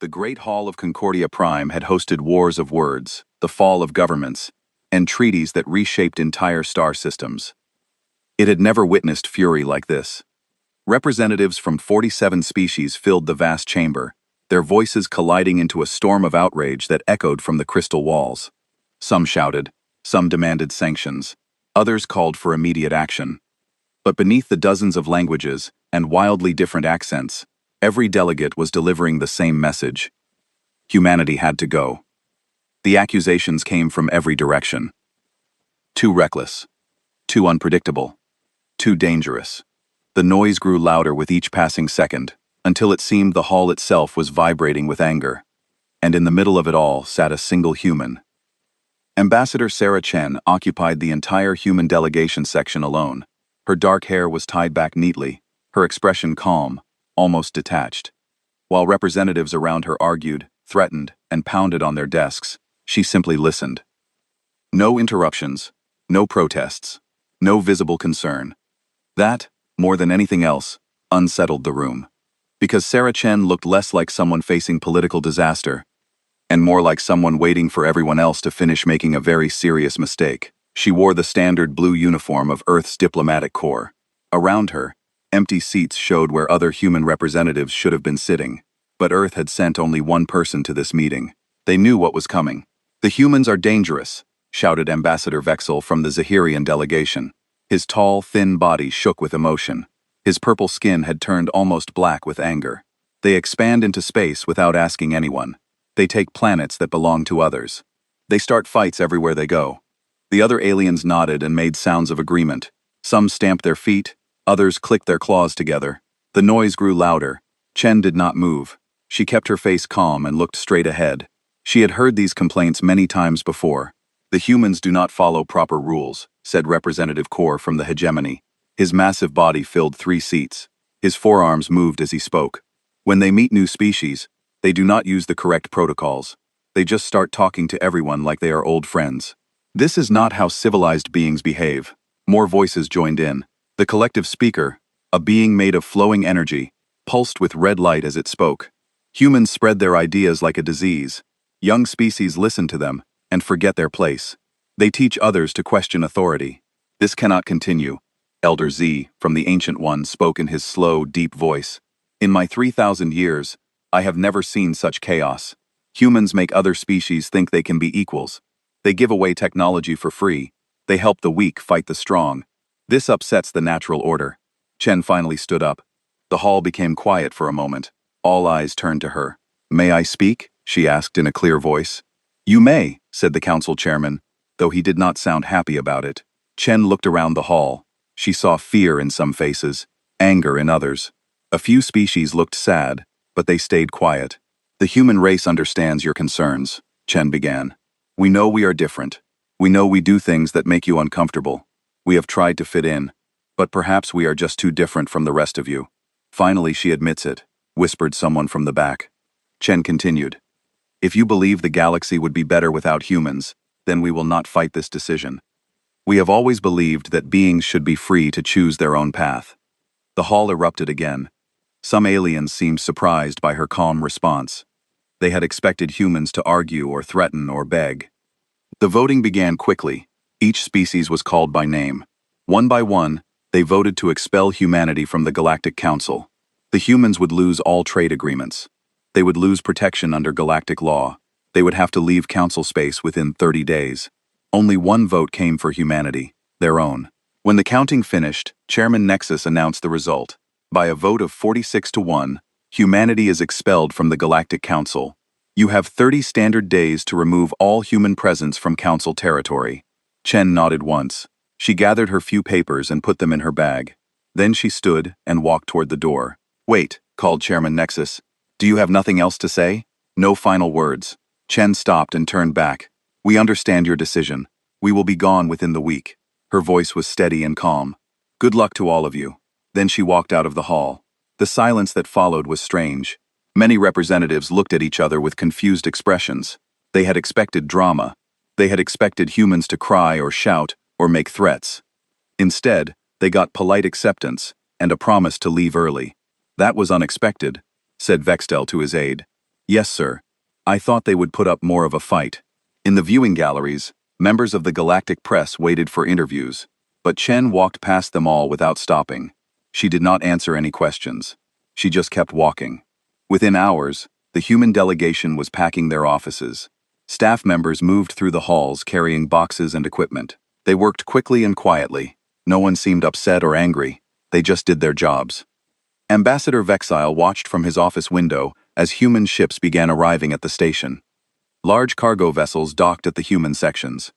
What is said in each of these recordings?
The Great Hall of Concordia Prime had hosted wars of words, the fall of governments, and treaties that reshaped entire star systems. It had never witnessed fury like this. Representatives from 47 species filled the vast chamber, their voices colliding into a storm of outrage that echoed from the crystal walls. Some shouted, some demanded sanctions, others called for immediate action. But beneath the dozens of languages and wildly different accents, every delegate was delivering the same message. Humanity had to go. The accusations came from every direction. Too reckless. Too unpredictable. Too dangerous. The noise grew louder with each passing second, until it seemed the hall itself was vibrating with anger. And in the middle of it all sat a single human. Ambassador Sarah Chen occupied the entire human delegation section alone. Her dark hair was tied back neatly, her expression calm, almost detached. While representatives around her argued, threatened, and pounded on their desks, she simply listened. No interruptions, no protests, no visible concern. That, more than anything else, unsettled the room. Because Sarah Chen looked less like someone facing political disaster, and more like someone waiting for everyone else to finish making a very serious mistake. She wore the standard blue uniform of Earth's diplomatic corps. Around her, empty seats showed where other human representatives should have been sitting. But Earth had sent only one person to this meeting. They knew what was coming. "The humans are dangerous," shouted Ambassador Vexel from the Zahirian delegation. His tall, thin body shook with emotion. His purple skin had turned almost black with anger. "They expand into space without asking anyone. They take planets that belong to others. They start fights everywhere they go." The other aliens nodded and made sounds of agreement. Some stamped their feet, others clicked their claws together. The noise grew louder. Chen did not move. She kept her face calm and looked straight ahead. She had heard these complaints many times before. "The humans do not follow proper rules," said Representative Kaur from the hegemony. His massive body filled 3 seats. His forearms moved as he spoke. "When they meet new species, they do not use the correct protocols. They just start talking to everyone like they are old friends. This is not how civilized beings behave." More voices joined in. The collective speaker, a being made of flowing energy, pulsed with red light as it spoke. "Humans spread their ideas like a disease. Young species listen to them and forget their place. They teach others to question authority. This cannot continue." Elder Z, from the Ancient One, spoke in his slow, deep voice. "In my 3,000 years, I have never seen such chaos. Humans make other species think they can be equals. They give away technology for free. They help the weak fight the strong. This upsets the natural order." Chen finally stood up. The hall became quiet for a moment. All eyes turned to her. "May I speak?" she asked in a clear voice. "You may," said the council chairman, though he did not sound happy about it. Chen looked around the hall. She saw fear in some faces, anger in others. A few species looked sad, but they stayed quiet. "The human race understands your concerns," Chen began. "We know we are different. We know we do things that make you uncomfortable. We have tried to fit in, but perhaps we are just too different from the rest of you." "Finally she admits it," whispered someone from the back. Chen continued. "If you believe the galaxy would be better without humans, then we will not fight this decision. We have always believed that beings should be free to choose their own path." The hall erupted again. Some aliens seemed surprised by her calm response. They had expected humans to argue or threaten or beg. The voting began quickly. Each species was called by name. One by one, they voted to expel humanity from the Galactic Council. The humans would lose all trade agreements. They would lose protection under galactic law. They would have to leave council space within 30 days. Only one vote came for humanity, their own. When the counting finished, Chairman Nexus announced the result. By a vote of 46-1, humanity is expelled from the Galactic Council. You have 30 standard days to remove all human presence from Council territory. Chen nodded once. She gathered her few papers and put them in her bag. Then she stood and walked toward the door. "Wait," called Chairman Nexus. "Do you have nothing else to say?" No final words. Chen stopped and turned back. "We understand your decision. We will be gone within the week." Her voice was steady and calm. "Good luck to all of you." Then she walked out of the hall. The silence that followed was strange. Many representatives looked at each other with confused expressions. They had expected drama. They had expected humans to cry or shout or make threats. Instead, they got polite acceptance and a promise to leave early. "That was unexpected," said Vextel to his aide. Yes, sir. I thought they would put up more of a fight. In the viewing galleries, members of the galactic press waited for interviews, but Chen walked past them all without stopping. She did not answer any questions. She just kept walking. Within hours, the human delegation was packing their offices. Staff members moved through the halls carrying boxes and equipment. They worked quickly and quietly. No one seemed upset or angry. They just did their jobs. Ambassador Vexile watched from his office window as human ships began arriving at the station. Large cargo vessels docked at the human sections.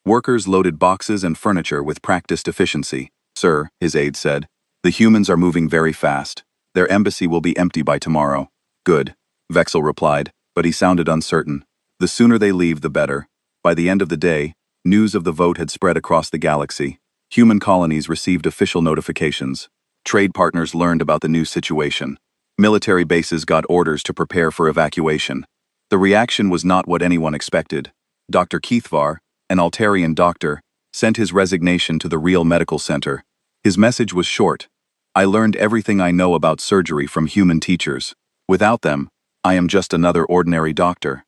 Workers loaded boxes and furniture with practiced efficiency. Sir, his aide said, the humans are moving very fast. Their embassy will be empty by tomorrow. Good, Vexile replied, but he sounded uncertain. The sooner they leave, the better. By the end of the day, news of the vote had spread across the galaxy. Human colonies received official notifications. Trade partners learned about the new situation. Military bases got orders to prepare for evacuation. The reaction was not what anyone expected. Dr. HFY, an Altarian doctor, sent his resignation to the Real Medical Center. His message was short. I learned everything I know about surgery from human teachers. Without them, I am just another ordinary doctor.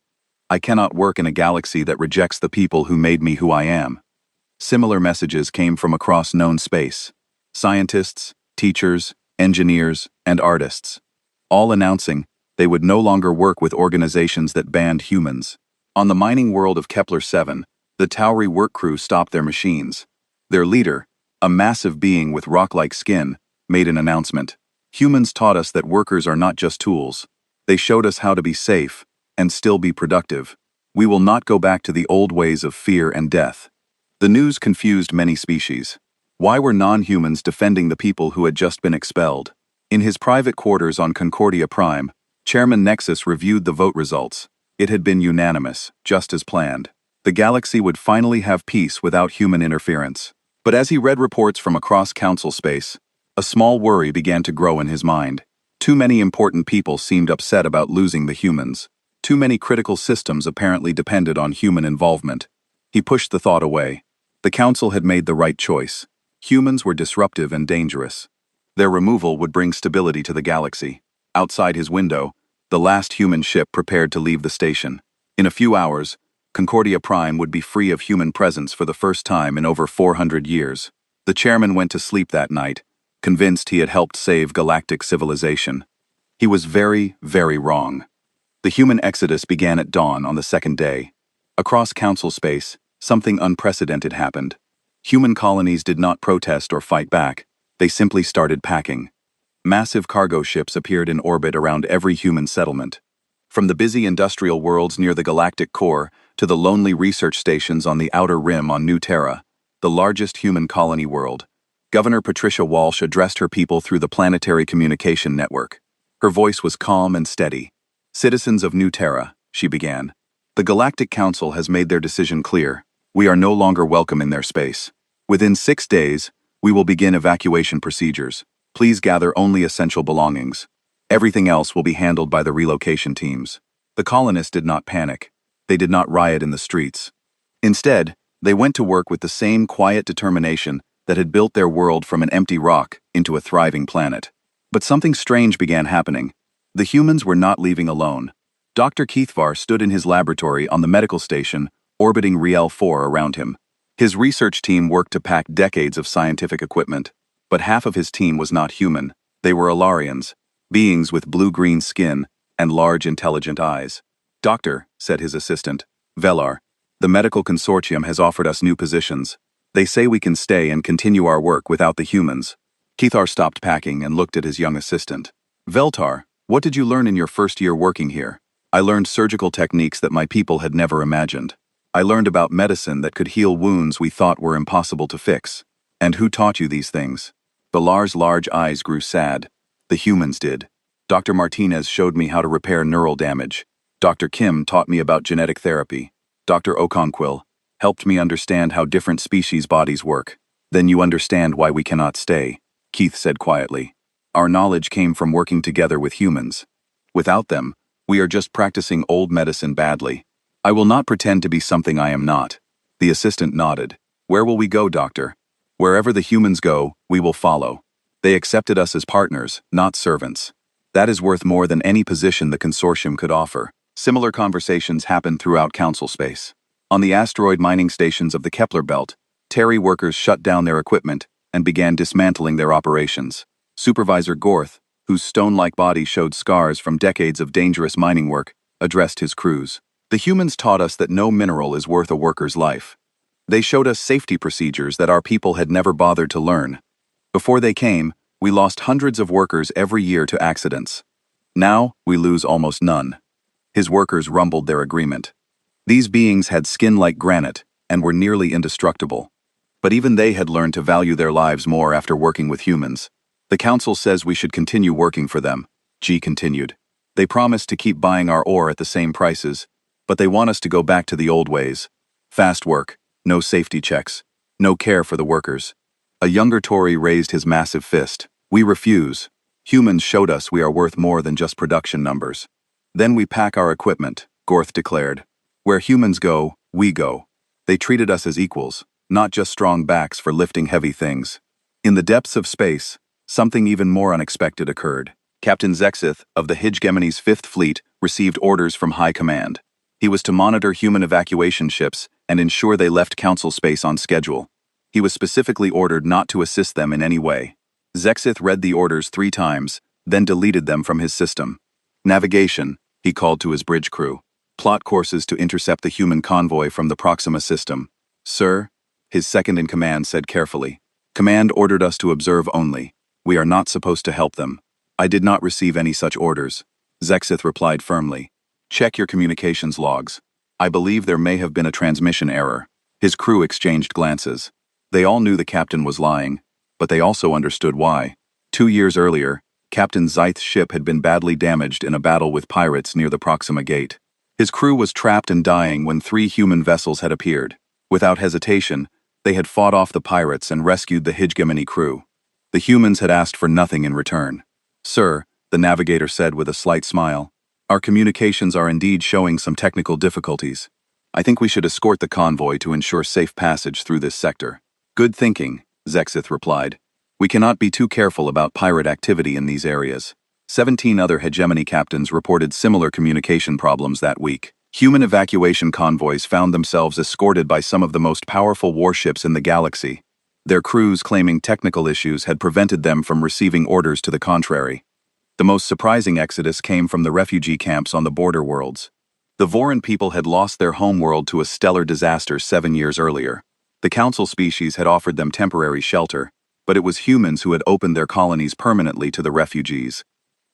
I cannot work in a galaxy that rejects the people who made me who I am. Similar messages came from across known space. Scientists, teachers, engineers, and artists. All announcing they would no longer work with organizations that banned humans. On the mining world of Kepler-7, the Tauri work crew stopped their machines. Their leader, a massive being with rock-like skin, made an announcement. Humans taught us that workers are not just tools. They showed us how to be safe and still be productive. We will not go back to the old ways of fear and death. The news confused many species. Why were non-humans defending the people who had just been expelled? In his private quarters on Concordia Prime, Chairman Nexus reviewed the vote results. It had been unanimous, just as planned. The galaxy would finally have peace without human interference. But as he read reports from across council space, a small worry began to grow in his mind. Too many important people seemed upset about losing the humans. Too many critical systems apparently depended on human involvement. He pushed the thought away. The council had made the right choice. Humans were disruptive and dangerous. Their removal would bring stability to the galaxy. Outside his window, the last human ship prepared to leave the station. In a few hours, Concordia Prime would be free of human presence for the first time in over 400 years. The chairman went to sleep that night, convinced he had helped save galactic civilization. He was very, very wrong. The human exodus began at dawn on the second day. Across council space, something unprecedented happened. Human colonies did not protest or fight back. They simply started packing. Massive cargo ships appeared in orbit around every human settlement. From the busy industrial worlds near the galactic core to the lonely research stations on the outer rim on New Terra, the largest human colony world, Governor Patricia Walsh addressed her people through the planetary communication network. Her voice was calm and steady. Citizens of New Terra, she began, the Galactic Council has made their decision clear. We are no longer welcome in their space. Within 6 days, we will begin evacuation procedures. Please gather only essential belongings. Everything else will be handled by the relocation teams. The colonists did not panic. They did not riot in the streets. Instead, they went to work with the same quiet determination that had built their world from an empty rock into a thriving planet. But something strange began happening. The humans were not leaving alone. Dr. HFY stood in his laboratory on the medical station, orbiting Riel 4 around him. His research team worked to pack decades of scientific equipment. But half of his team was not human. They were Alarians, beings with blue-green skin and large intelligent eyes. Doctor, said his assistant, Velar, the medical consortium has offered us new positions. They say we can stay and continue our work without the humans. HFY stopped packing and looked at his young assistant. Veltar, what did you learn in your first year working here? I learned surgical techniques that my people had never imagined. I learned about medicine that could heal wounds we thought were impossible to fix. And who taught you these things? Velar's large eyes grew sad. The humans did. Dr. Martinez showed me how to repair neural damage. Dr. Kim taught me about genetic therapy. Dr. Okonquil helped me understand how different species' bodies work. Then you understand why we cannot stay, Keith said quietly. Our knowledge came from working together with humans. Without them, we are just practicing old medicine badly. I will not pretend to be something I am not. The assistant nodded. Where will we go, doctor? Wherever the humans go, we will follow. They accepted us as partners, not servants. That is worth more than any position the consortium could offer. Similar conversations happened throughout council space. On the asteroid mining stations of the Kepler belt, Terry workers shut down their equipment and began dismantling their operations. Supervisor Gorth, whose stone-like body showed scars from decades of dangerous mining work, addressed his crews. The humans taught us that no mineral is worth a worker's life. They showed us safety procedures that our people had never bothered to learn. Before they came, we lost hundreds of workers every year to accidents. Now, we lose almost none. His workers rumbled their agreement. These beings had skin like granite and were nearly indestructible. But even they had learned to value their lives more after working with humans. The council says we should continue working for them, G continued. They promised to keep buying our ore at the same prices, but they want us to go back to the old ways. Fast work, no safety checks, no care for the workers. A younger Tory raised his massive fist. We refuse. Humans showed us we are worth more than just production numbers. Then we pack our equipment, Gorth declared. Where humans go, we go. They treated us as equals, not just strong backs for lifting heavy things. In the depths of space, something even more unexpected occurred. Captain Zexith of the Hegemony's Fifth Fleet received orders from High Command. He was to monitor human evacuation ships and ensure they left council space on schedule. He was specifically ordered not to assist them in any way. Zexith read the orders 3 times, then deleted them from his system. Navigation, he called to his bridge crew. Plot courses to intercept the human convoy from the Proxima system. Sir, his second-in-command said carefully. Command ordered us to observe only. We are not supposed to help them. I did not receive any such orders. Zexith replied firmly. Check your communications logs. I believe there may have been a transmission error. His crew exchanged glances. They all knew the captain was lying, but they also understood why. 2 years earlier, Captain Zeith's ship had been badly damaged in a battle with pirates near the Proxima Gate. His crew was trapped and dying when 3 human vessels had appeared. Without hesitation, they had fought off the pirates and rescued the Hegemony crew. The humans had asked for nothing in return. Sir, the navigator said with a slight smile, our communications are indeed showing some technical difficulties. I think we should escort the convoy to ensure safe passage through this sector. Good thinking, Zexith replied. We cannot be too careful about pirate activity in these areas. 17 other Hegemony captains reported similar communication problems that week. Human evacuation convoys found themselves escorted by some of the most powerful warships in the galaxy. Their crews claiming technical issues had prevented them from receiving orders to the contrary. The most surprising exodus came from the refugee camps on the border worlds. The Voran people had lost their homeworld to a stellar disaster 7 years earlier. The council species had offered them temporary shelter, but it was humans who had opened their colonies permanently to the refugees.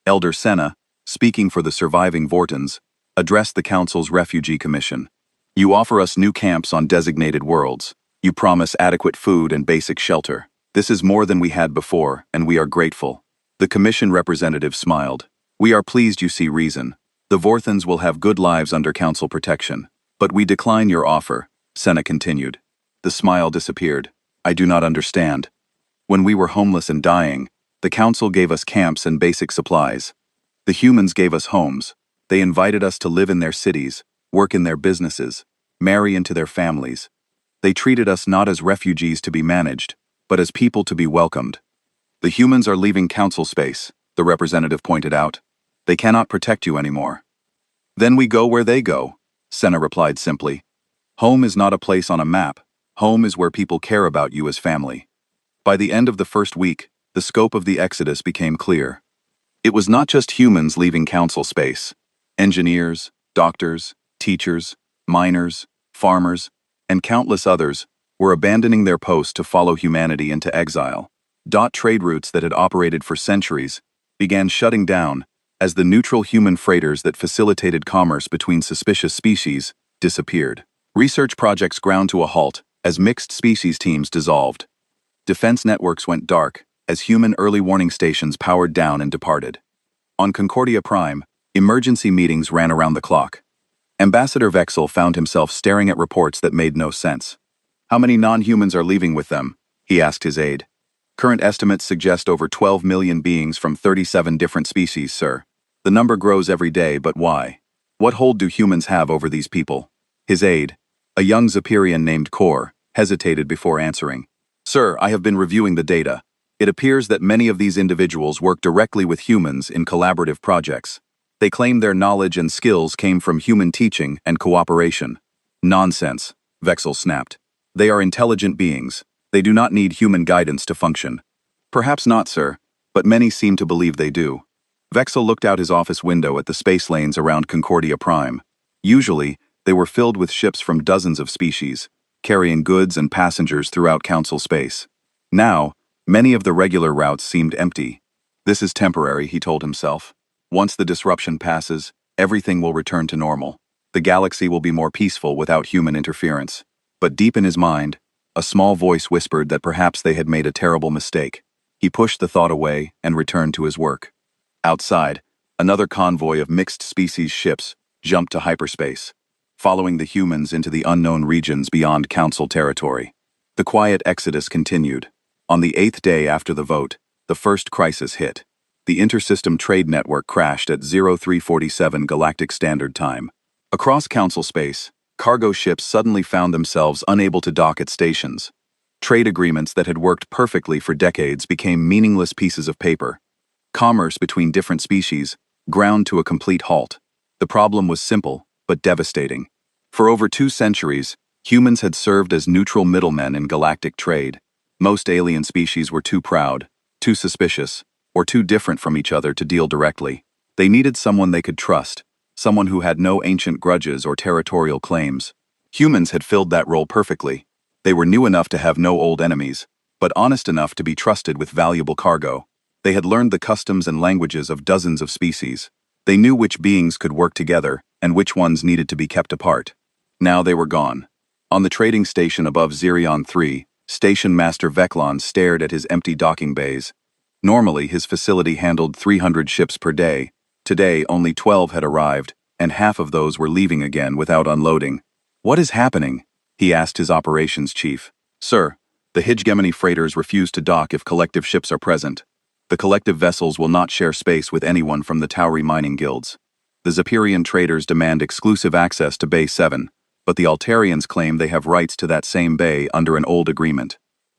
Elder Senna, speaking for the surviving Vortons, addressed the council's refugee commission. You offer us new camps on designated worlds. You promise adequate food and basic shelter. This is more than we had before, and we are grateful. The commission representative smiled. We are pleased you see reason. The Vorthons will have good lives under council protection. But we decline your offer, Senna continued. The smile disappeared. I do not understand. When we were homeless and dying, the council gave us camps and basic supplies. The humans gave us homes. They invited us to live in their cities, work in their businesses, marry into their families. They treated us not as refugees to be managed, but as people to be welcomed. The humans are leaving council space, the representative pointed out. They cannot protect you anymore. Then we go where they go, Senna replied simply. Home is not a place on a map. Home is where people care about you as family. By the end of the first week, the scope of the exodus became clear. It was not just humans leaving council space. Engineers, doctors, teachers, miners, farmers, and countless others were abandoning their posts to follow humanity into exile. Trade routes that had operated for centuries began shutting down as the neutral human freighters that facilitated commerce between suspicious species disappeared. Research projects ground to a halt as mixed species teams dissolved. Defense networks went dark as human early warning stations powered down and departed. On Concordia Prime, emergency meetings ran around the clock. Ambassador Vexel found himself staring at reports that made no sense. How many non-humans are leaving with them? He asked his aide. Current estimates suggest over 12 million beings from 37 different species, sir. The number grows every day, but why? What hold do humans have over these people? His aide, a young Zepyrian named Kor, hesitated before answering. Sir, I have been reviewing the data. It appears that many of these individuals work directly with humans in collaborative projects. They claim their knowledge and skills came from human teaching and cooperation. Nonsense, Vexel snapped. They are intelligent beings. They do not need human guidance to function. Perhaps not, sir, but many seem to believe they do. Vexel looked out his office window at the space lanes around Concordia Prime. Usually, they were filled with ships from dozens of species, carrying goods and passengers throughout Council space. Now, many of the regular routes seemed empty. This is temporary, he told himself. Once the disruption passes, everything will return to normal. The galaxy will be more peaceful without human interference. But deep in his mind, a small voice whispered that perhaps they had made a terrible mistake. He pushed the thought away and returned to his work. Outside, another convoy of mixed-species ships jumped to hyperspace, following the humans into the unknown regions beyond Council territory. The quiet exodus continued. On the 8th day after the vote, the first crisis hit. The intersystem trade network crashed at 0347 Galactic Standard Time. Across Council space, cargo ships suddenly found themselves unable to dock at stations. Trade agreements that had worked perfectly for decades became meaningless pieces of paper. Commerce between different species ground to a complete halt. The problem was simple, but devastating. For over 2 centuries, humans had served as neutral middlemen in galactic trade. Most alien species were too proud, too suspicious, or too different from each other to deal directly. They needed someone they could trust, someone who had no ancient grudges or territorial claims. Humans had filled that role perfectly. They were new enough to have no old enemies, but honest enough to be trusted with valuable cargo. They had learned the customs and languages of dozens of species. They knew which beings could work together and which ones needed to be kept apart. Now they were gone. On the trading station above Zirion 3, Station Master Veclon stared at his empty docking bays. Normally, his facility handled 300 ships per day. Today, only 12 had arrived, and half of those were leaving again without unloading. "What is happening?" he asked his operations chief. "Sir, the Hegemony freighters refuse to dock if collective ships are present. The collective vessels will not share space with anyone from the Tauri mining guilds. The Zepyrian traders demand exclusive access to Bay 7, but the Altarians claim they have rights to that same bay under an old agreement."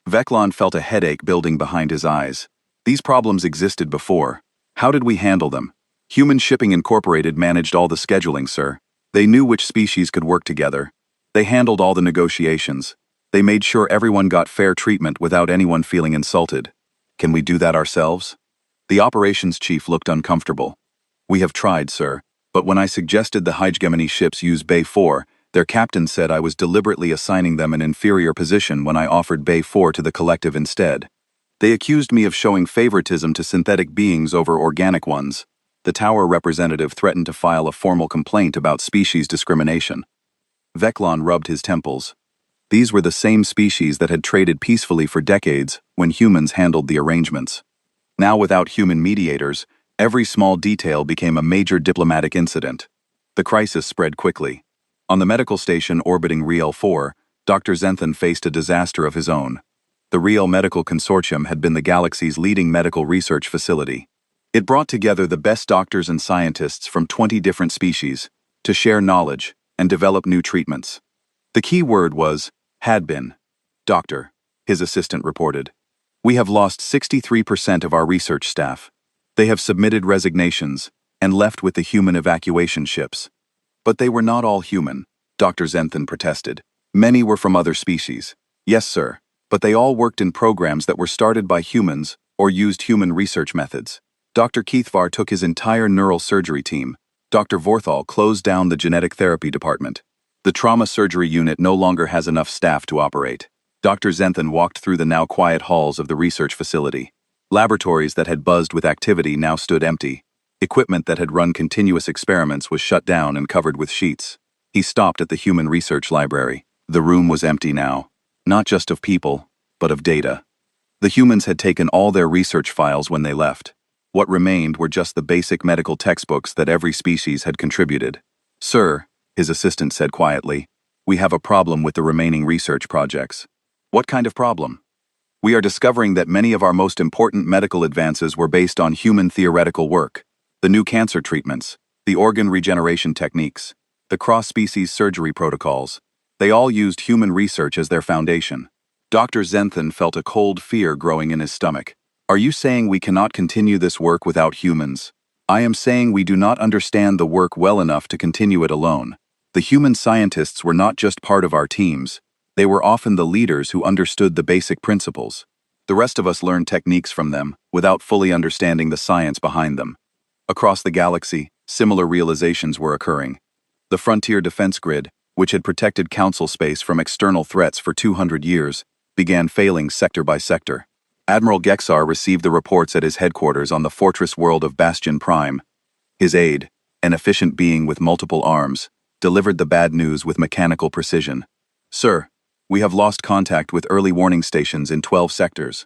Veclon felt a headache building behind his eyes. These problems existed before. How did we handle them? Human Shipping Incorporated managed all the scheduling, sir. They knew which species could work together. They handled all the negotiations. They made sure everyone got fair treatment without anyone feeling insulted. Can we do that ourselves? The operations chief looked uncomfortable. "We have tried, sir, but when I suggested the Hegemony ships use Bay 4, their captain said I was deliberately assigning them an inferior position when I offered Bay 4 to the collective instead. They accused me of showing favoritism to synthetic beings over organic ones." The tower representative threatened to file a formal complaint about species discrimination. Veclon rubbed his temples. These were the same species that had traded peacefully for decades when humans handled the arrangements. Now, without human mediators, every small detail became a major diplomatic incident. The crisis spread quickly. On the medical station orbiting Riel 4, Dr. Zenthan faced a disaster of his own. The Riel Medical Consortium had been the galaxy's leading medical research facility. It brought together the best doctors and scientists from 20 different species to share knowledge and develop new treatments. The key word was, had been. "Doctor," his assistant reported, "we have lost 63% of our research staff. They have submitted resignations and left with the human evacuation ships." "But they were not all human," Dr. Zenthan protested. "Many were from other species." "Yes, sir, but they all worked in programs that were started by humans or used human research methods." Dr. Keithvar took his entire neural surgery team. Dr. Vorthal closed down the genetic therapy department. The trauma surgery unit no longer has enough staff to operate. Dr. Zenthan walked through the now quiet halls of the research facility. Laboratories that had buzzed with activity now stood empty. Equipment that had run continuous experiments was shut down and covered with sheets. He stopped at the human research library. The room was empty now, not just of people, but of data. The humans had taken all their research files when they left. What remained were just the basic medical textbooks that every species had contributed. "Sir," his assistant said quietly, "we have a problem with the remaining research projects." "What kind of problem?" "We are discovering that many of our most important medical advances were based on human theoretical work. The new cancer treatments, the organ regeneration techniques, the cross-species surgery protocols. They all used human research as their foundation." Dr. Zenthan felt a cold fear growing in his stomach. Are you saying we cannot continue this work without humans? I am saying we do not understand the work well enough to continue it alone. The human scientists were not just part of our teams. They were often the leaders who understood the basic principles. The rest of us learned techniques from them, without fully understanding the science behind them. Across the galaxy, similar realizations were occurring. The frontier defense grid, which had protected Council space from external threats for 200 years, began failing sector by sector. Admiral Gexar received the reports at his headquarters on the fortress world of Bastion Prime. His aide, an efficient being with multiple arms, delivered the bad news with mechanical precision. Sir, we have lost contact with early warning stations in 12 sectors.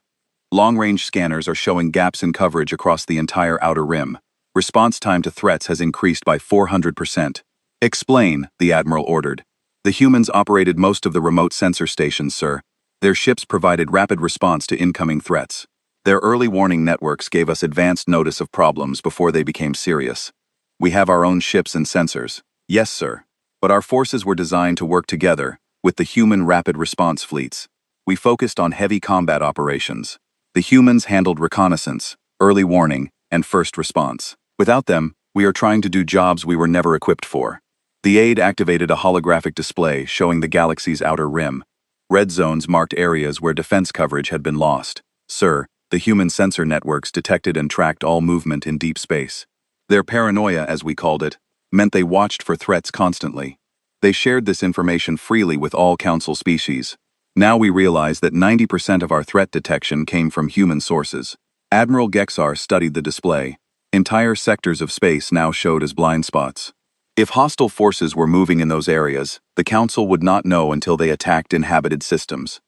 Long-range scanners are showing gaps in coverage across the entire outer rim. Response time to threats has increased by 400%. Explain, the Admiral ordered. The humans operated most of the remote sensor stations, sir. Their ships provided rapid response to incoming threats. Their early warning networks gave us advanced notice of problems before they became serious. We have our own ships and sensors. Yes, sir. But our forces were designed to work together, with the human rapid response fleets. We focused on heavy combat operations. The humans handled reconnaissance, early warning, and first response. Without them, we are trying to do jobs we were never equipped for. The aide activated a holographic display showing the galaxy's outer rim. Red zones marked areas where defense coverage had been lost. Sir, the human sensor networks detected and tracked all movement in deep space. Their paranoia, as we called it, meant they watched for threats constantly. They shared this information freely with all Council species. Now we realize that 90% of our threat detection came from human sources. Admiral Gexar studied the display. Entire sectors of space now showed as blind spots. If hostile forces were moving in those areas, the Council would not know until they attacked inhabited systems.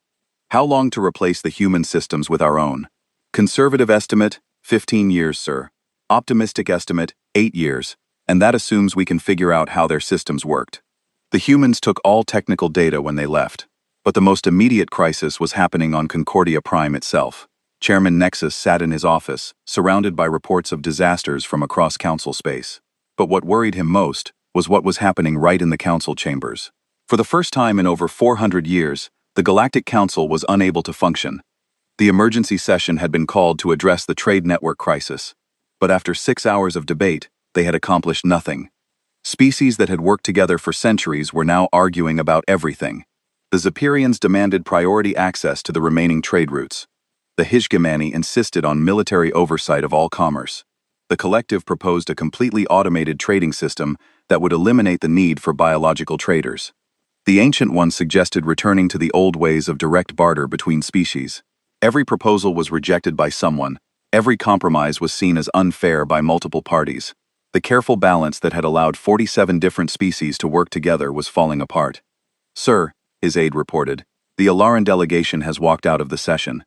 How long to replace the human systems with our own? Conservative estimate, 15 years, sir. Optimistic estimate, 8 years. And that assumes we can figure out how their systems worked. The humans took all technical data when they left. But the most immediate crisis was happening on Concordia Prime itself. Chairman Nexus sat in his office, surrounded by reports of disasters from across Council space. But what worried him most was what was happening right in the Council chambers. For the first time in over 400 years, the Galactic Council was unable to function. The emergency session had been called to address the trade network crisis. But after 6 hours of debate, they had accomplished nothing. Species that had worked together for centuries were now arguing about everything. The Zepyrians demanded priority access to the remaining trade routes. The Hishgamani insisted on military oversight of all commerce. The collective proposed a completely automated trading system that would eliminate the need for biological traders. The Ancient Ones suggested returning to the old ways of direct barter between species. Every proposal was rejected by someone. Every compromise was seen as unfair by multiple parties. The careful balance that had allowed 47 different species to work together was falling apart. Sir, his aide reported, the Alaran delegation has walked out of the session.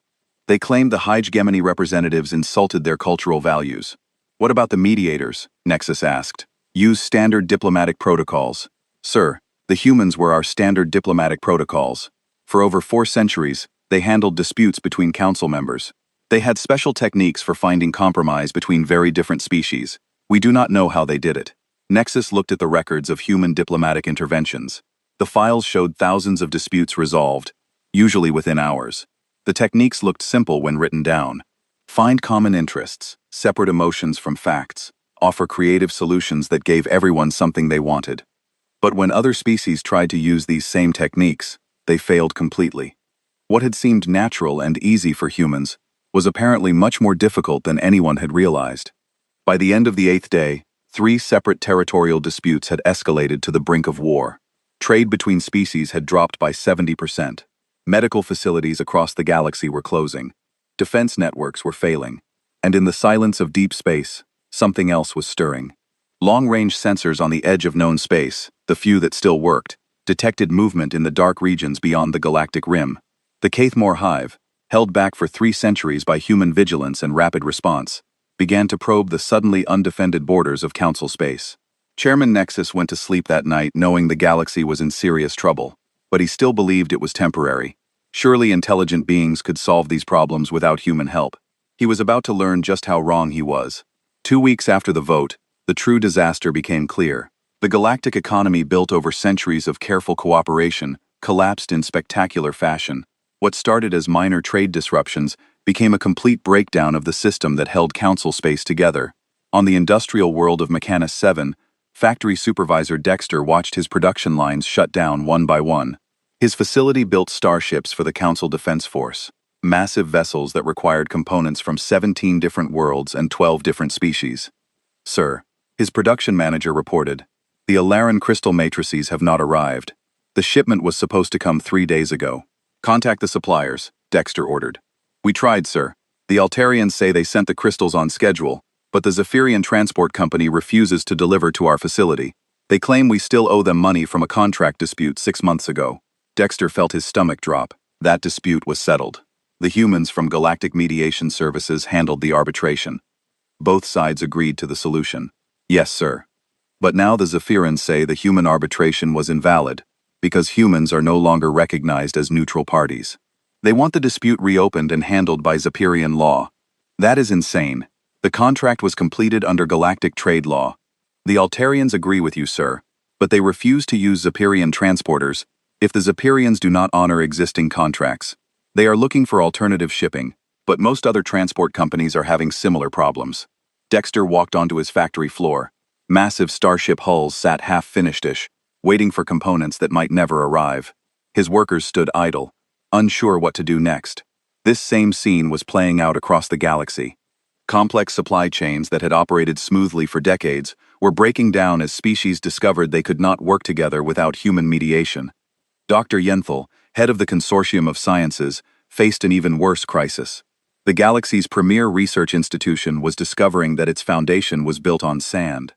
They claimed the Hishgamani representatives insulted their cultural values. What about the mediators? Nexus asked. Use standard diplomatic protocols. Sir, the humans were our standard diplomatic protocols. For over 4 centuries, they handled disputes between council members. They had special techniques for finding compromise between very different species. We do not know how they did it. Nexus looked at the records of human diplomatic interventions. The files showed thousands of disputes resolved, usually within hours. The techniques looked simple when written down. Find common interests, separate emotions from facts, offer creative solutions that gave everyone something they wanted. But when other species tried to use these same techniques, they failed completely. What had seemed natural and easy for humans was apparently much more difficult than anyone had realized. By the end of the 8th day, 3 separate territorial disputes had escalated to the brink of war. Trade between species had dropped by 70%. Medical facilities across the galaxy were closing. Defense networks were failing. And in the silence of deep space, something else was stirring. Long-range sensors on the edge of known space, the few that still worked, detected movement in the dark regions beyond the galactic rim. The Caithmore Hive, held back for 3 centuries by human vigilance and rapid response, began to probe the suddenly undefended borders of Council space. Chairman Nexus went to sleep that night knowing the galaxy was in serious trouble, but he still believed it was temporary. Surely intelligent beings could solve these problems without human help. He was about to learn just how wrong he was. 2 weeks after the vote, the true disaster became clear. The galactic economy, built over centuries of careful cooperation, collapsed in spectacular fashion. What started as minor trade disruptions became a complete breakdown of the system that held Council space together. On the industrial world of Mechanus 7, factory supervisor Dexter watched his production lines shut down one by one. His facility built starships for the Council Defense Force, massive vessels that required components from 17 different worlds and 12 different species. Sir, his production manager reported, the Alaran crystal matrices have not arrived. The shipment was supposed to come 3 days ago. Contact the suppliers, Dexter ordered. We tried, sir. The Altarians say they sent the crystals on schedule, but the Zephyrian Transport Company refuses to deliver to our facility. They claim we still owe them money from a contract dispute 6 months ago. Dexter felt his stomach drop. That dispute was settled. The humans from Galactic Mediation Services handled the arbitration. Both sides agreed to the solution. Yes, sir. But now the Zephyrians say the human arbitration was invalid, because humans are no longer recognized as neutral parties. They want the dispute reopened and handled by Zephyrian law. That is insane. The contract was completed under galactic trade law. The Altarians agree with you, sir, but they refuse to use Zephyrian transporters if the Zephyrians do not honor existing contracts. They are looking for alternative shipping, but most other transport companies are having similar problems. Dexter walked onto his factory floor. Massive starship hulls sat half-finished-ish, waiting for components that might never arrive. His workers stood idle, unsure what to do next. This same scene was playing out across the galaxy. Complex supply chains that had operated smoothly for decades were breaking down as species discovered they could not work together without human mediation. Dr. Yenthal, head of the Consortium of Sciences, faced an even worse crisis. The galaxy's premier research institution was discovering that its foundation was built on sand.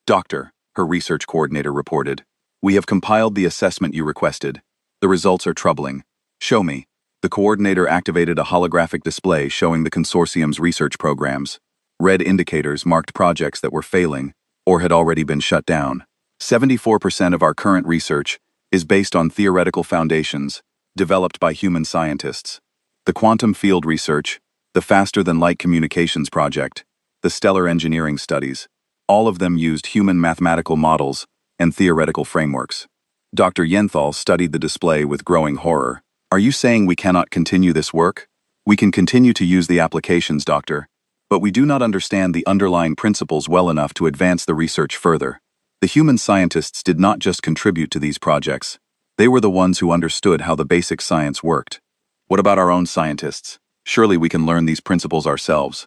Doctor, her research coordinator reported, we have compiled the assessment you requested. The results are troubling. Show me. The coordinator activated a holographic display showing the consortium's research programs. Red indicators marked projects that were failing or had already been shut down. 74% of our current research is based on theoretical foundations developed by human scientists. The quantum field research, the faster-than-light communications project, the stellar engineering studies, all of them used human mathematical models and theoretical frameworks. Dr. Yenthal studied the display with growing horror. Are you saying we cannot continue this work? We can continue to use the applications, Doctor, but we do not understand the underlying principles well enough to advance the research further. The human scientists did not just contribute to these projects. They were the ones who understood how the basic science worked. What about our own scientists? Surely we can learn these principles ourselves.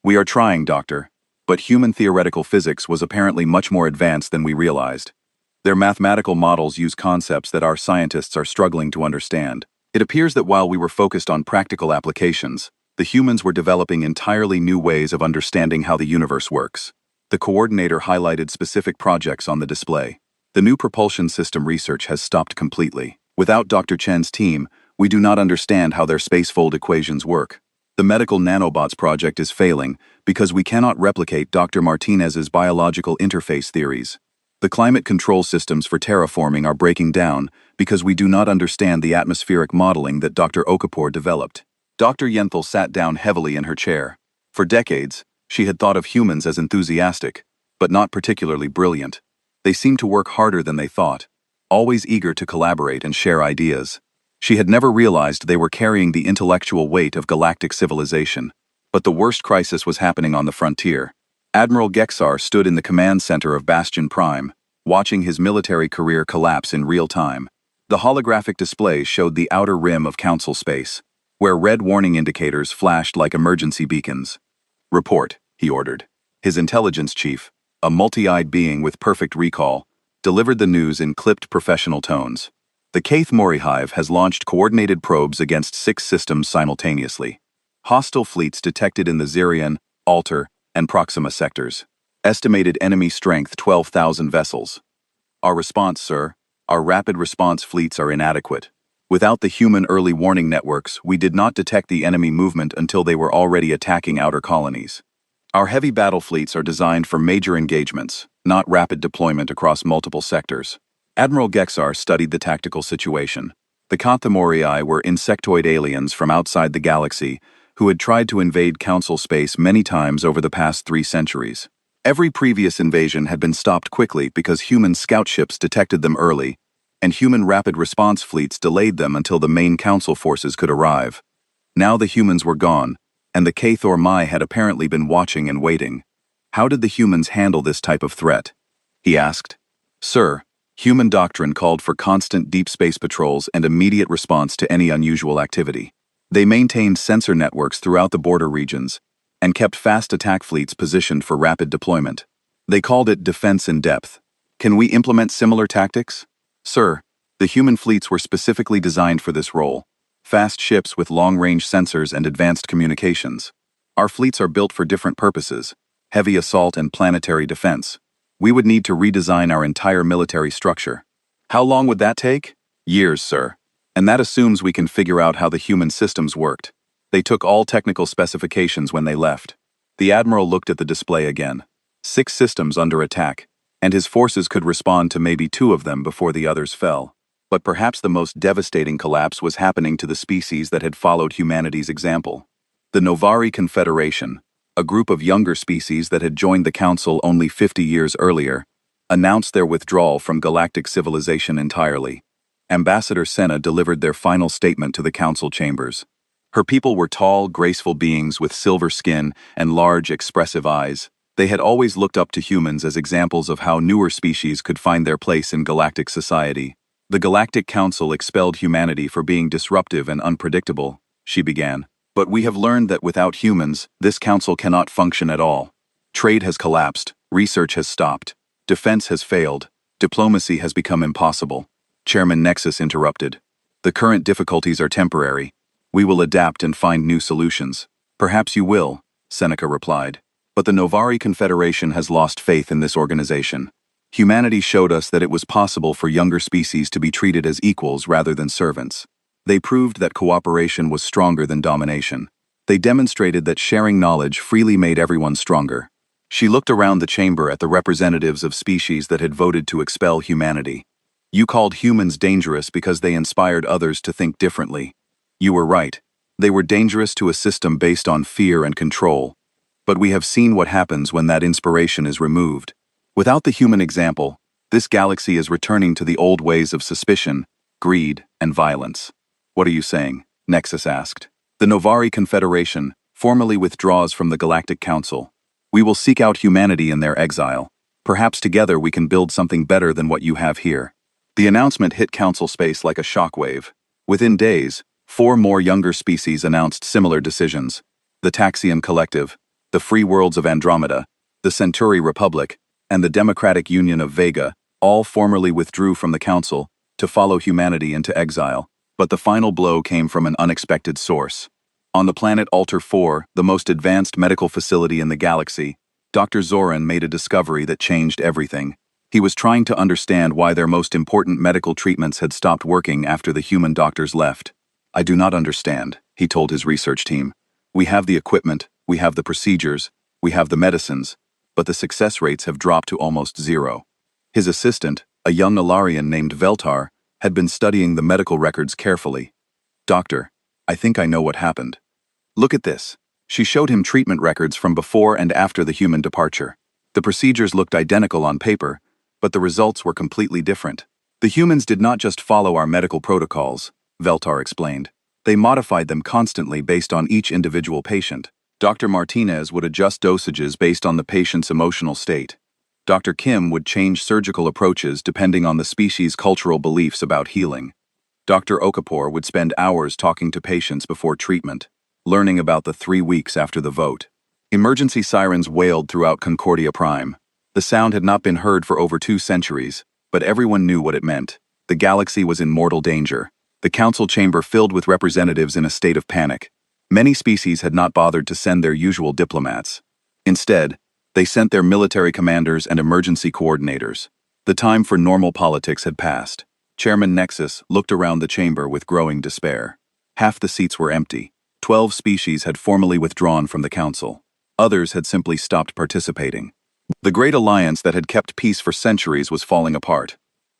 We are trying, Doctor, but human theoretical physics was apparently much more advanced than we realized. Their mathematical models use concepts that our scientists are struggling to understand. It appears that while we were focused on practical applications, the humans were developing entirely new ways of understanding how the universe works. The coordinator highlighted specific projects on the display. The new propulsion system research has stopped completely. Without Dr. Chen's team, we do not understand how their spacefold equations work. The medical nanobots project is failing because we cannot replicate Dr. Martinez's biological interface theories. The climate control systems for terraforming are breaking down because we do not understand the atmospheric modeling that Dr. Okafor developed. Dr. Yenthal sat down heavily in her chair. For decades, she had thought of humans as enthusiastic, but not particularly brilliant. They seemed to work harder than they thought, always eager to collaborate and share ideas. She had never realized they were carrying the intellectual weight of galactic civilization. But the worst crisis was happening on the frontier. Admiral Gexar stood in the command center of Bastion Prime, watching his military career collapse in real time. The holographic display showed the outer rim of Council space, where red warning indicators flashed like emergency beacons. Report, he ordered. His intelligence chief, a multi-eyed being with perfect recall, delivered the news in clipped professional tones. The Kaith Mori Hive has launched coordinated probes against 6 systems simultaneously. Hostile fleets detected in the Zirian, Alter, and Proxima sectors. Estimated enemy strength 12,000 vessels. Our response, sir, our rapid response fleets are inadequate. Without the human early warning networks, we did not detect the enemy movement until they were already attacking outer colonies. Our heavy battle fleets are designed for major engagements, not rapid deployment across multiple sectors. Admiral Gexar studied the tactical situation. The Kathamorii were insectoid aliens from outside the galaxy who had tried to invade Council space many times over the past 3 centuries. Every previous invasion had been stopped quickly because human scout ships detected them early, and human rapid response fleets delayed them until the main Council forces could arrive. Now the humans were gone, and the Kathor Mai had apparently been watching and waiting. How did the humans handle this type of threat? He asked. Sir, human doctrine called for constant deep space patrols and immediate response to any unusual activity. They maintained sensor networks throughout the border regions and kept fast attack fleets positioned for rapid deployment. They called it defense in depth. Can we implement similar tactics? Sir, the human fleets were specifically designed for this role. Fast ships with long-range sensors and advanced communications. Our fleets are built for different purposes, heavy assault and planetary defense. We would need to redesign our entire military structure. How long would that take? Years, sir. And that assumes we can figure out how the human systems worked. They took all technical specifications when they left. The Admiral looked at the display again. 6 systems under attack, and his forces could respond to maybe 2 of them before the others fell. But perhaps the most devastating collapse was happening to the species that had followed humanity's example. The Novari Confederation, a group of younger species that had joined the Council only 50 years earlier, announced their withdrawal from galactic civilization entirely. Ambassador Senna delivered their final statement to the Council chambers. Her people were tall, graceful beings with silver skin and large, expressive eyes. They had always looked up to humans as examples of how newer species could find their place in galactic society. The Galactic Council expelled humanity for being disruptive and unpredictable, she began. But we have learned that without humans, this council cannot function at all. Trade has collapsed, research has stopped, defense has failed, diplomacy has become impossible. Chairman Nexus interrupted. The current difficulties are temporary. We will adapt and find new solutions. Perhaps you will, Seneca replied. But the Novari Confederation has lost faith in this organization. Humanity showed us that it was possible for younger species to be treated as equals rather than servants. They proved that cooperation was stronger than domination. They demonstrated that sharing knowledge freely made everyone stronger. She looked around the chamber at the representatives of species that had voted to expel humanity. You called humans dangerous because they inspired others to think differently. You were right. They were dangerous to a system based on fear and control. But we have seen what happens when that inspiration is removed. Without the human example, this galaxy is returning to the old ways of suspicion, greed, and violence. What are you saying? Nexus asked. The Novari Confederation formally withdraws from the Galactic Council. We will seek out humanity in their exile. Perhaps together we can build something better than what you have here. The announcement hit Council space like a shockwave. Within days, 4 more younger species announced similar decisions. The Taxian Collective, the Free Worlds of Andromeda, the Centauri Republic, and the Democratic Union of Vega all formally withdrew from the Council to follow humanity into exile. But the final blow came from an unexpected source. On the planet Alter 4, the most advanced medical facility in the galaxy, Dr. Zoran made a discovery that changed everything. He was trying to understand why their most important medical treatments had stopped working after the human doctors left. I do not understand, he told his research team. We have the equipment, we have the procedures, we have the medicines, but the success rates have dropped to almost 0. His assistant, a young Alarian named Veltar, had been studying the medical records carefully. Doctor, I think I know what happened. Look at this. She showed him treatment records from before and after the human departure. The procedures looked identical on paper, but the results were completely different. The humans did not just follow our medical protocols, Veltar explained. They modified them constantly based on each individual patient. Dr. Martinez would adjust dosages based on the patient's emotional state. Dr. Kim would change surgical approaches depending on the species' cultural beliefs about healing. Dr. Okafor would spend hours talking to patients before treatment, learning about the 3 weeks after the vote. Emergency sirens wailed throughout Concordia Prime. The sound had not been heard for over 2 centuries, but everyone knew what it meant. The galaxy was in mortal danger. The council chamber filled with representatives in a state of panic. Many species had not bothered to send their usual diplomats. Instead, they sent their military commanders and emergency coordinators. The time for normal politics had passed. Chairman Nexus looked around the chamber with growing despair. Half the seats were empty. 12 species had formally withdrawn from the council. Others had simply stopped participating. The great alliance that had kept peace for centuries was falling apart.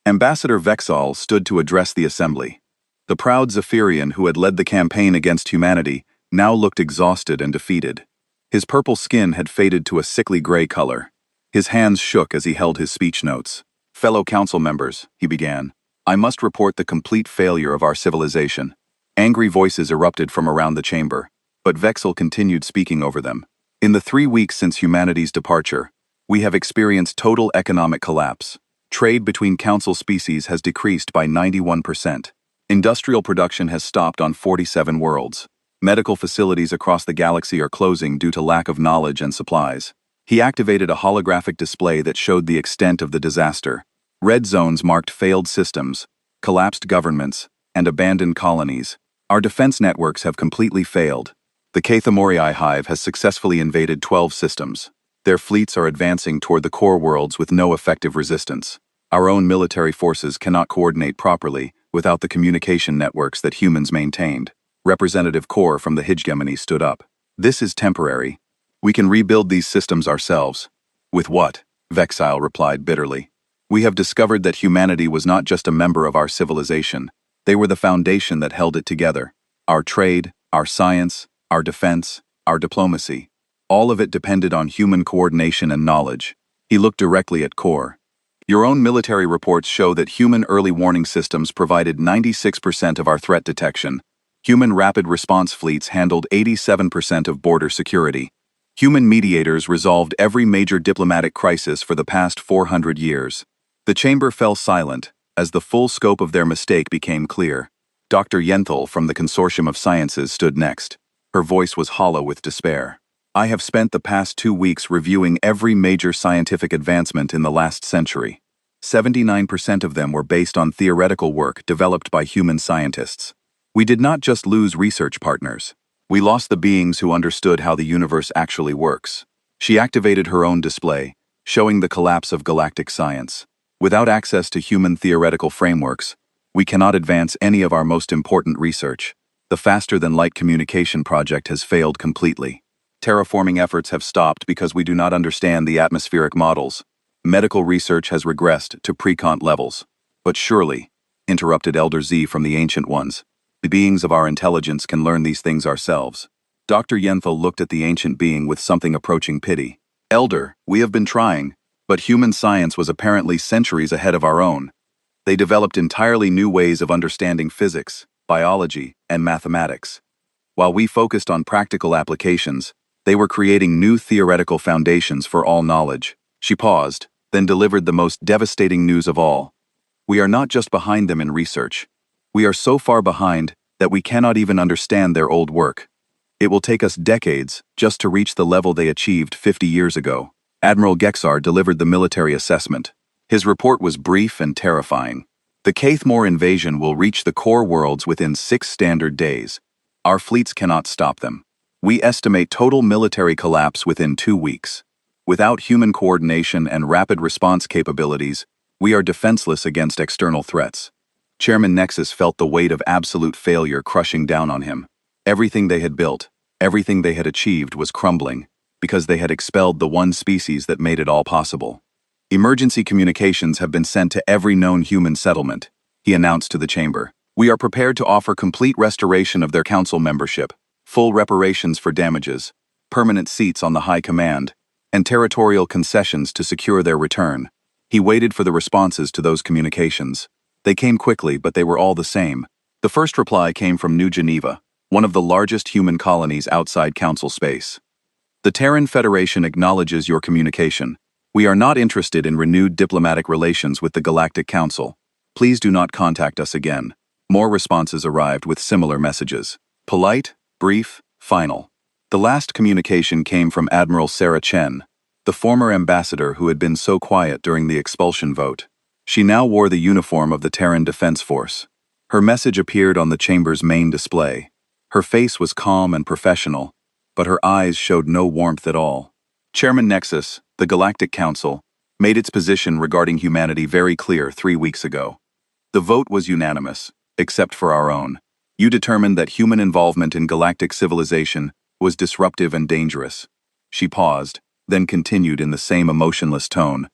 Ambassador Vexal stood to address the assembly. The proud Zephyrian who had led the campaign against humanity now looked exhausted and defeated. His purple skin had faded to a sickly gray color. His hands shook as he held his speech notes. Fellow council members, he began, I must report the complete failure of our civilization. Angry voices erupted from around the chamber, but Vexel continued speaking over them. In the 3 weeks since humanity's departure, we have experienced total economic collapse. Trade between council species has decreased by 91%. Industrial production has stopped on 47 worlds. Medical facilities across the galaxy are closing due to lack of knowledge and supplies. He activated a holographic display that showed the extent of the disaster. Red zones marked failed systems, collapsed governments, and abandoned colonies. Our defense networks have completely failed. The MistakeHFY hive has successfully invaded 12 systems. Their fleets are advancing toward the core worlds with no effective resistance. Our own military forces cannot coordinate properly without the communication networks that humans maintained. Representative Core from the hegemony stood up. This is temporary. We can rebuild these systems ourselves. With what? Vexile replied bitterly. We have discovered that humanity was not just a member of our civilization. They were the foundation that held it together. Our trade, our science, our defense, our diplomacy. All of it depended on human coordination and knowledge. He looked directly at Core. Your own military reports show that human early warning systems provided 96% of our threat detection. Human rapid response fleets handled 87% of border security. Human mediators resolved every major diplomatic crisis for the past 400 years. The chamber fell silent as the full scope of their mistake became clear. Dr. Yenthal from the Consortium of Sciences stood next. Her voice was hollow with despair. I have spent the past 2 weeks reviewing every major scientific advancement in the last century. 79% of them were based on theoretical work developed by human scientists. We did not just lose research partners. We lost the beings who understood how the universe actually works. She activated her own display, showing the collapse of galactic science. Without access to human theoretical frameworks, we cannot advance any of our most important research. The faster-than-light communication project has failed completely. Terraforming efforts have stopped because we do not understand the atmospheric models. Medical research has regressed to pre-Kant levels. But surely, interrupted Elder Z from the Ancient Ones, the beings of our intelligence can learn these things ourselves. Dr. Yenthal looked at the ancient being with something approaching pity. Elder, we have been trying, but human science was apparently centuries ahead of our own. They developed entirely new ways of understanding physics, biology, and mathematics. While we focused on practical applications, they were creating new theoretical foundations for all knowledge. She paused, then delivered the most devastating news of all. We are not just behind them in research. We are so far behind that we cannot even understand their old work. It will take us decades just to reach the level they achieved 50 years ago. Admiral Gexar delivered the military assessment. His report was brief and terrifying. The Kathmore invasion will reach the core worlds within 6 standard days. Our fleets cannot stop them. We estimate total military collapse within 2 weeks. Without human coordination and rapid response capabilities, we are defenseless against external threats. Chairman Nexus felt the weight of absolute failure crushing down on him. Everything they had built, everything they had achieved was crumbling, because they had expelled the one species that made it all possible. Emergency communications have been sent to every known human settlement, he announced to the chamber. We are prepared to offer complete restoration of their council membership, full reparations for damages, permanent seats on the high command, and territorial concessions to secure their return. He waited for the responses to those communications. They came quickly, but they were all the same. The first reply came from New Geneva, one of the largest human colonies outside council space. The Terran Federation acknowledges your communication. We are not interested in renewed diplomatic relations with the Galactic Council. Please do not contact us again. More responses arrived with similar messages. Polite, brief, final. The last communication came from Admiral Sarah Chen, the former ambassador who had been so quiet during the expulsion vote. She now wore the uniform of the Terran Defense Force. Her message appeared on the chamber's main display. Her face was calm and professional, but her eyes showed no warmth at all. Chairman Nexus, the Galactic Council, made its position regarding humanity very clear 3 weeks ago. The vote was unanimous, except for our own. You determined that human involvement in galactic civilization was disruptive and dangerous. She paused, then continued in the same emotionless tone.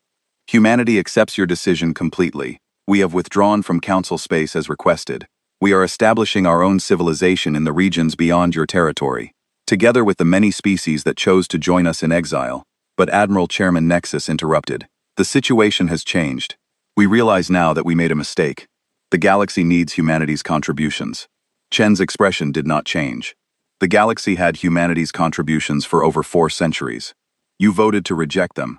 Humanity accepts your decision completely. We have withdrawn from council space as requested. We are establishing our own civilization in the regions beyond your territory, together with the many species that chose to join us in exile. But Admiral Chairman Nexus interrupted. The situation has changed. We realize now that we made a mistake. The galaxy needs humanity's contributions. Chen's expression did not change. The galaxy had humanity's contributions for over 4 centuries. You voted to reject them.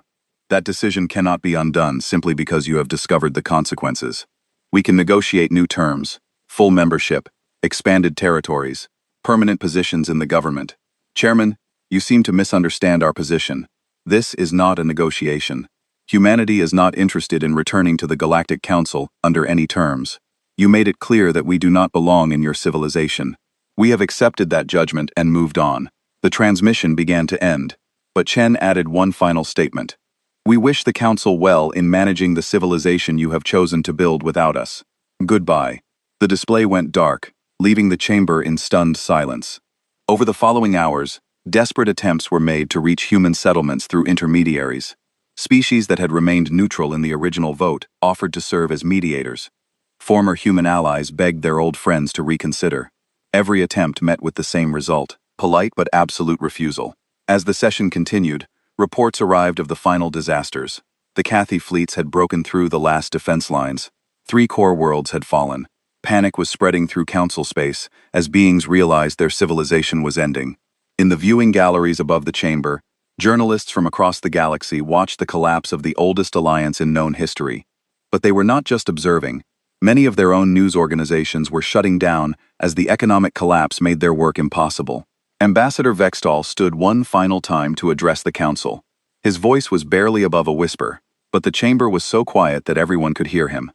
That decision cannot be undone simply because you have discovered the consequences. We can negotiate new terms, full membership, expanded territories, permanent positions in the government. Chairman, you seem to misunderstand our position. This is not a negotiation. Humanity is not interested in returning to the Galactic Council under any terms. You made it clear that we do not belong in your civilization. We have accepted that judgment and moved on. The transmission began to end, but Chen added one final statement. We wish the Council well in managing the civilization you have chosen to build without us. Goodbye. The display went dark, leaving the chamber in stunned silence. Over the following hours, desperate attempts were made to reach human settlements through intermediaries. Species that had remained neutral in the original vote offered to serve as mediators. Former human allies begged their old friends to reconsider. Every attempt met with the same result, polite but absolute refusal. As the session continued, reports arrived of the final disasters. The Cathy fleets had broken through the last defense lines. 3 core worlds had fallen. Panic was spreading through council space as beings realized their civilization was ending. In the viewing galleries above the chamber, journalists from across the galaxy watched the collapse of the oldest alliance in known history. But they were not just observing. Many of their own news organizations were shutting down as the economic collapse made their work impossible. Ambassador Vextall stood one final time to address the council. His voice was barely above a whisper, but the chamber was so quiet that everyone could hear him.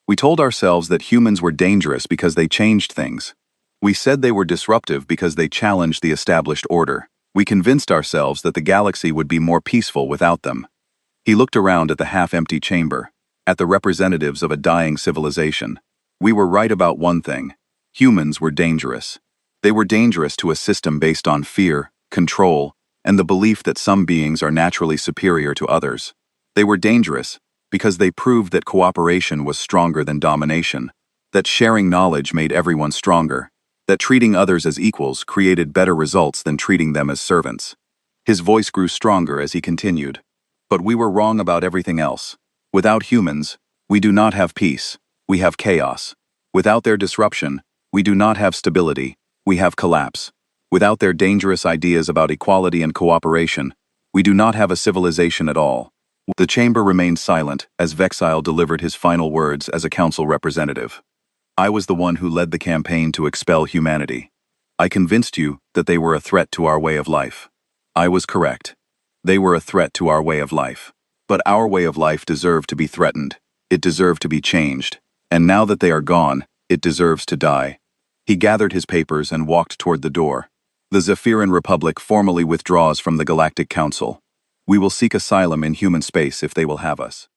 We told ourselves that humans were dangerous because they changed things. We said they were disruptive because they challenged the established order. We convinced ourselves that the galaxy would be more peaceful without them. He looked around at the half-empty chamber, at the representatives of a dying civilization. We were right about one thing. Humans were dangerous. They were dangerous to a system based on fear, control, and the belief that some beings are naturally superior to others. They were dangerous because they proved that cooperation was stronger than domination, that sharing knowledge made everyone stronger, that treating others as equals created better results than treating them as servants. His voice grew stronger as he continued. But we were wrong about everything else. Without humans, we do not have peace, we have chaos. Without their disruption, we do not have stability, we have collapse. Without their dangerous ideas about equality and cooperation, we do not have a civilization at all. The chamber remained silent as Vexile delivered his final words as a council representative. I was the one who led the campaign to expel humanity. I convinced you that they were a threat to our way of life. I was correct. They were a threat to our way of life. But our way of life deserved to be threatened. It deserved to be changed. And now that they are gone, it deserves to die. He gathered his papers and walked toward the door. The Zephyran Republic formally withdraws from the Galactic Council. We will seek asylum in human space if they will have us.